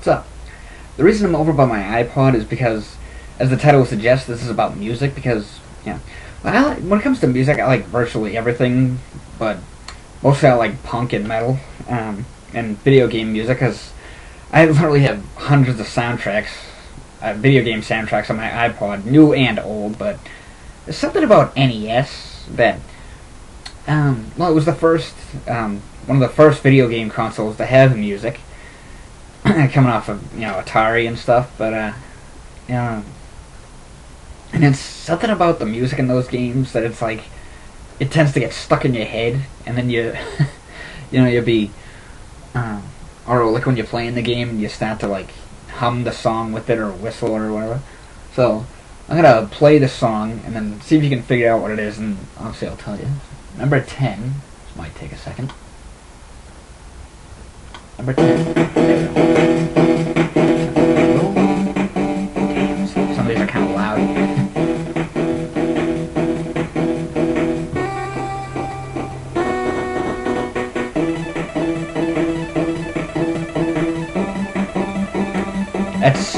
So, the reason I'm over by my iPod is because, as the title suggests, this is about music. Because, well, when it comes to music, I like virtually everything, but mostly I like punk and metal, and video game music, because I literally have hundreds of soundtracks, video game soundtracks on my iPod, new and old. But there's something about NES that, well, it was the first, one of the first video game consoles to have music, coming off of, Atari and stuff. But and it's something about the music in those games that it's like, it tends to get stuck in your head, and then you, you'll be, or like when you're playing the game, you start to like hum the song with it or whistle or whatever. So I'm gonna play the song and then see if you can figure out what it is, and obviously I'll tell you. Number 10. This might take a second. Number 10. There we go. Damn, some of these are kind of loud. That's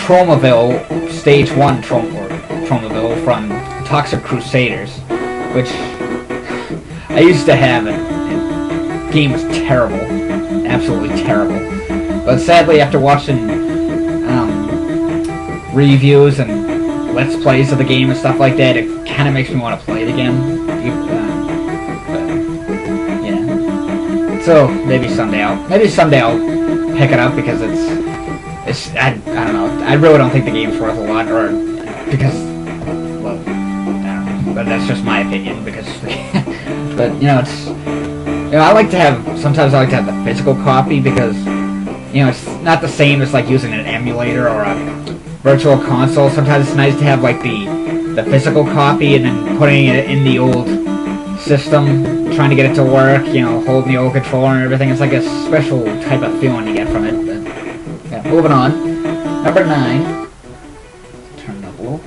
Tromaville, Stage 1 Tromaville from Toxic Crusaders, which I used to have it. The game was terrible. Absolutely terrible. But sadly, after watching reviews and Let's Plays of the game and stuff like that, it kind of makes me want to play it again. But, yeah. So, maybe someday I'll pick it up, because I don't know. I really don't think the game's worth a lot, or because, well, I don't know. But that's just my opinion, because, but, sometimes I like to have the physical copy, because, it's not the same as like using an emulator or a virtual console. Sometimes it's nice to have like the physical copy and then putting it in the old system, trying to get it to work, holding the old controller and everything. It's like a special type of feeling you get from it. But, yeah, moving on. Number 9. Turn it up a little.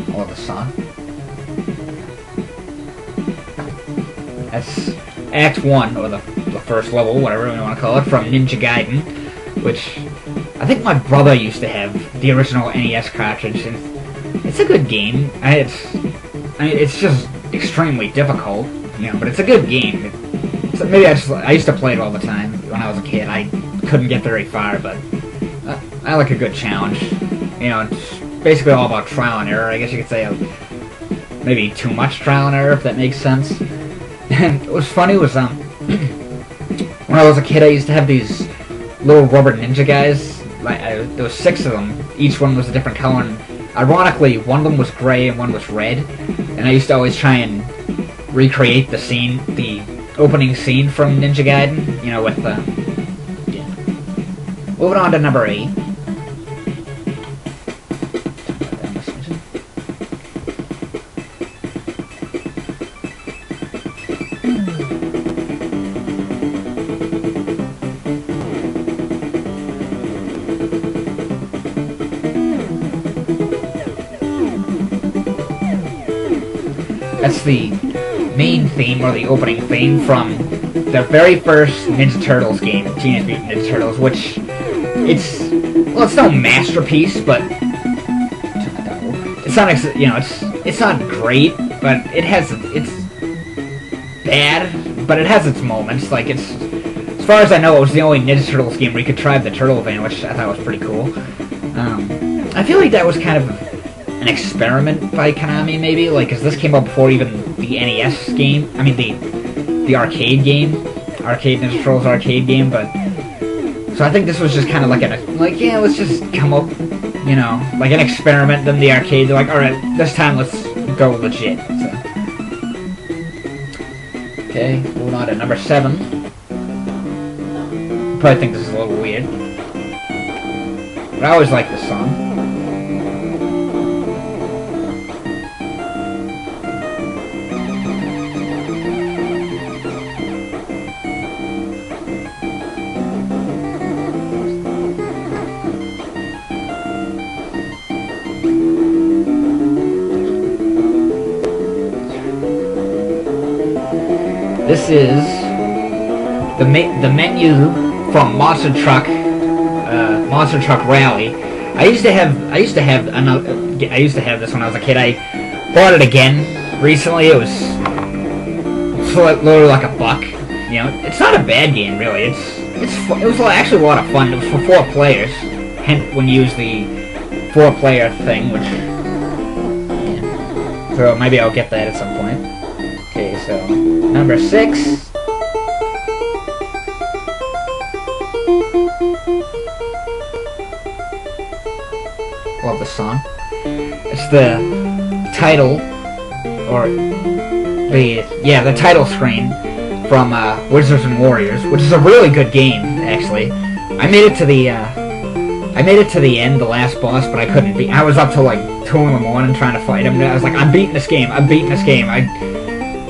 I love the song. That's Act 1, or the first level, whatever you want to call it, from Ninja Gaiden, which I think my brother used to have the original NES cartridge, and it's a good game. It's just extremely difficult, but it's a good game. Maybe I used to play it all the time when I was a kid. I couldn't get very far, but I like a good challenge. It's basically all about trial and error. I guess you could say maybe too much trial and error, if that makes sense. And what was funny was when I was a kid, I used to have these little rubber ninja guys. There was 6 of them. Each one was a different color, and ironically, one of them was gray and one was red. And I used to always try and recreate the opening scene from Ninja Gaiden, with the... Yeah. Moving on to number 8. That's the main theme, or the opening theme, from the very first Ninja Turtles game, Teenage Mutant Ninja Turtles, which it's no masterpiece, but it's not, it's not great, but it's bad, but it has its moments. Like, as far as I know, it was the only Ninja Turtles game where you could drive the turtle van, which I thought was pretty cool. I feel like that was kind of an experiment by Konami, maybe, because this came out before even the NES game. I mean, the arcade game, Ninja Turtles arcade game. But so I think this was just kind of let's just come up, like an experiment. Then the arcade, they're like, all right, this time let's go legit. So. Okay, moving on to number 7. You probably think this is a little weird, but I always like this song. This is the menu from Monster Truck Rally. I used to have this when I was a kid. I bought it again recently. It was literally like $1. You know, it's not a bad game really. It was actually a lot of fun. It was for 4 players. Hence, when you use the 4-player thing, which so maybe I'll get that at some point. Okay, so number 6. Love the song. It's the title, or the title screen from Wizards and Warriors, which is a really good game. Actually, I made it to the end, the last boss, but I couldn't beat. I was up till like 2 in the morning trying to fight him. I was like, I'm beating this game. I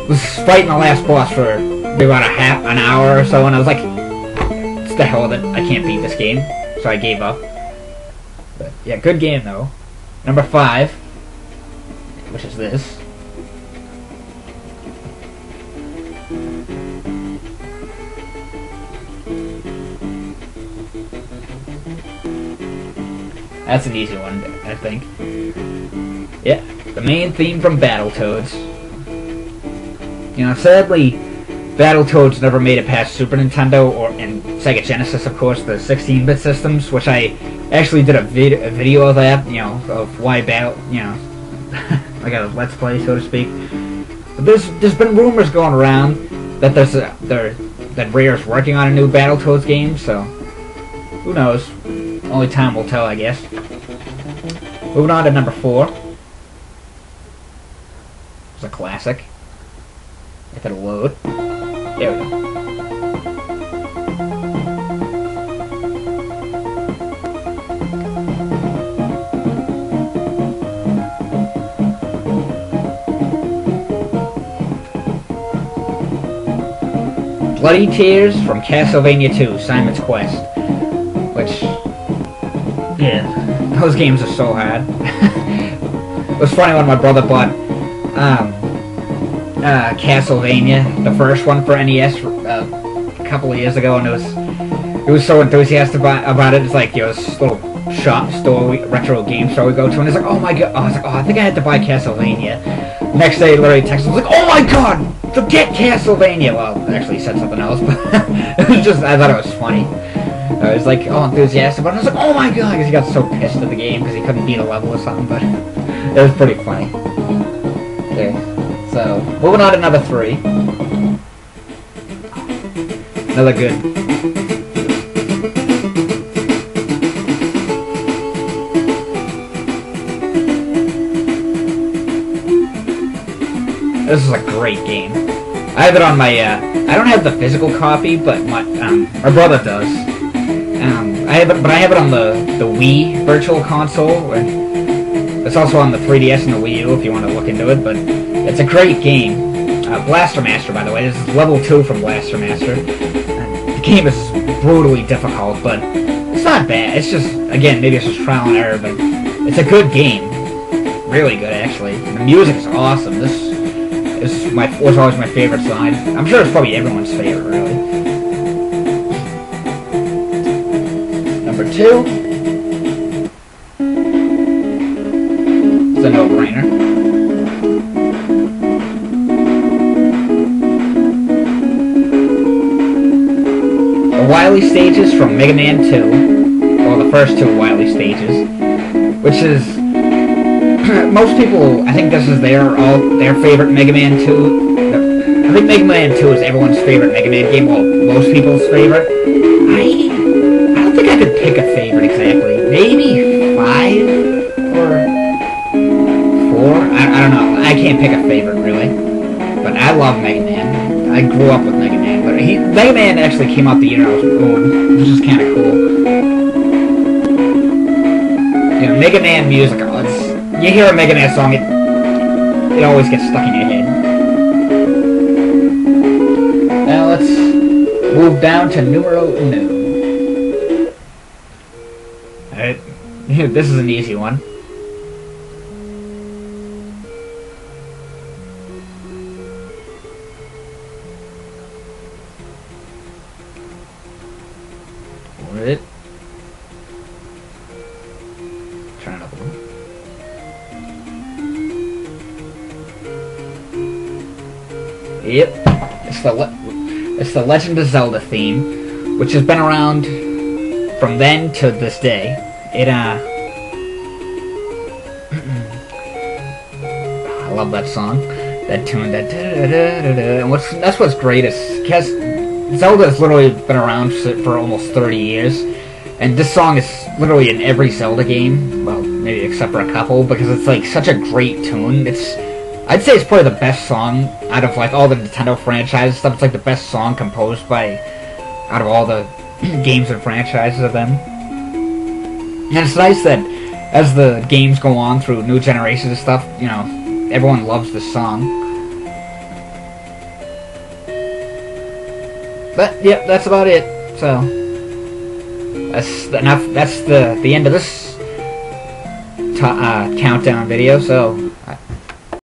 was fighting the last boss for maybe about an hour or so, and I was like, it's the hell with it. I can't beat this game, so I gave up. But yeah, good game though. Number 5, which is this. That's an easy one, I think. Yeah, the main theme from Battletoads. You know, sadly, Battletoads never made it past Super Nintendo and Sega Genesis, of course, the 16-bit systems, which I actually did a video of that, you know, of why like a Let's Play, so to speak. But there's been rumors going around that that Rare's working on a new Battletoads game, so who knows? Only time will tell, I guess. Moving on to number 4. It's a classic. If it'll load. There we go. Bloody Tears from Castlevania 2, Simon's Quest. Which, yeah, those games are so hard. It was funny when my brother bought Castlevania, the first one for NES, a couple of years ago, and he was so enthusiastic about it. It's like, you know, this little retro game store we go to, and it's like, oh my god, I was like, oh, I think I had to buy Castlevania. Next day, he literally texted, I was like, oh my god, forget Castlevania. Well, actually, he said something else, but it was just, I thought it was funny. I was like, all enthusiastic about it. I was like, oh my god, because he got so pissed at the game because he couldn't beat a level or something, but it was pretty funny. Okay, so, moving on to number 3. Another good. This is a great game. I have it on my, I don't have the physical copy, but my brother does. I have it on the Wii Virtual Console, and it's also on the 3DS and the Wii U if you want to look into it, but it's a great game. Blaster Master, by the way, this is level 2 from Blaster Master. The game is brutally difficult, but it's not bad. It's just, again, maybe it's just trial and error, but it's a good game. Really good, actually. And the music is awesome. This was always my favorite side. I'm sure it's probably everyone's favorite, really. Number 2. It's a no-brainer. The Wily stages from Mega Man 2, or the first 2 Wily stages, which is most people, I think this is their favorite Mega Man 2. I think Mega Man 2 is everyone's favorite Mega Man game, well, most people's favorite. I don't think I could pick a favorite exactly. Maybe 5 or 4? I don't know. I can't pick a favorite, really. But I love Mega Man. I grew up with Mega Man, but Mega Man actually came out the year I was born, which is kind of cool. You know, Mega Man music, you hear a Mega Man song, it always gets stuck in your head. Now let's move down to numero uno. Alright, this is an easy one. Right. Turn it up a little. Yep, it's the Legend of Zelda theme, which has been around from then to this day. It I love that song, that tune, that and that's what's great is because Zelda has literally been around for almost 30 years, and this song is literally in every Zelda game. Well, maybe except for a couple, because it's like such a great tune. I'd say it's probably the best song out of like all the Nintendo franchises stuff. It's like the best song composed by out of all the games and franchises of them. And it's nice that as the games go on through new generations and stuff, you know, everyone loves this song. But yep, that's about it. So that's enough. That's the end of this countdown video. So.